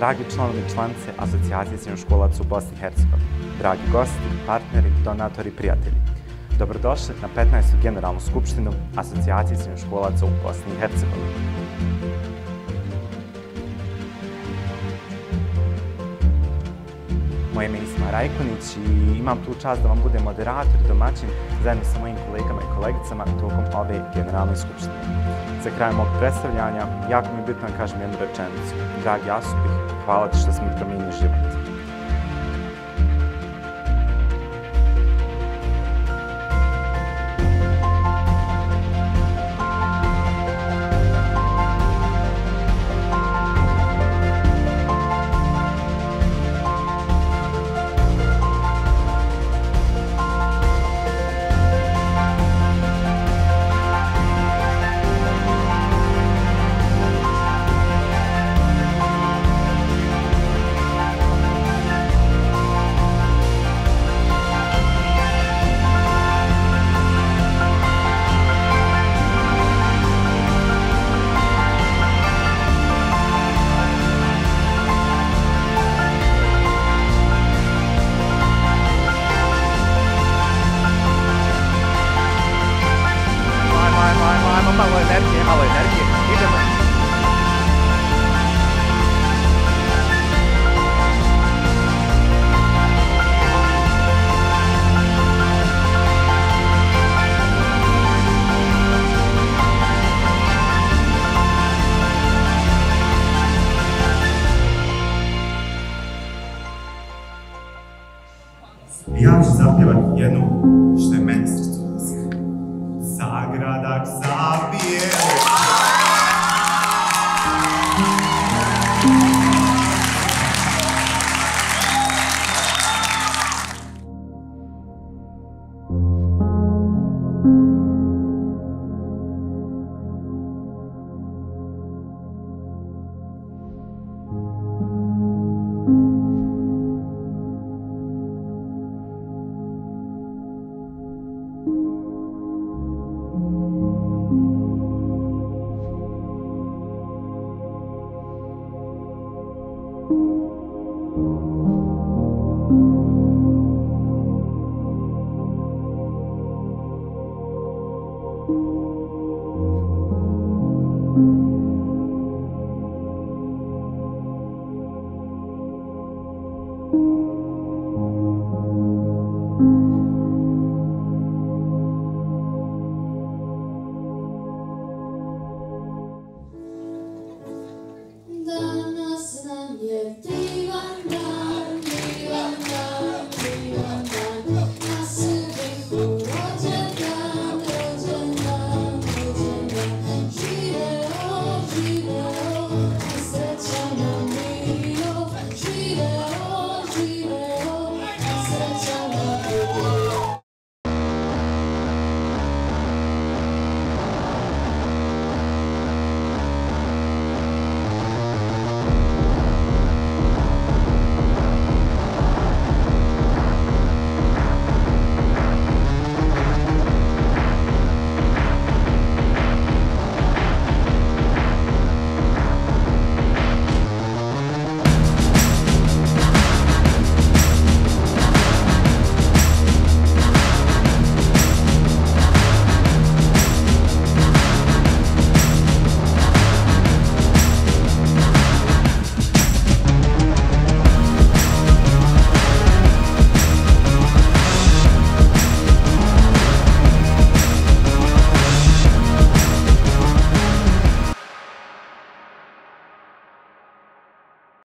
dragi članovi i članice Asocijacije srednjoškolaca u Bosni i Hercegovini, dragi gosti, partneri, donatori i prijatelji. Dobrodošli na 15. Generalnu skupštinu Asocijacije srednjoškolaca u Bosni i Hercegovini. Moje ime je Isma Rajkonić i imam tu čast da vam budem moderator i domaćin zajedno sa mojim kolegama i kolegicama tokom ove generalne skupštine. Za kraj mog predstavljanja, jako mi je bitno da kažem jednu rečenicu. Dragi Asupih, hvala ti što si mi promijenio život. Malo energije, idemo. Ja ću zapjevati jednu što je meni srcu bliska. Sagradak zabije.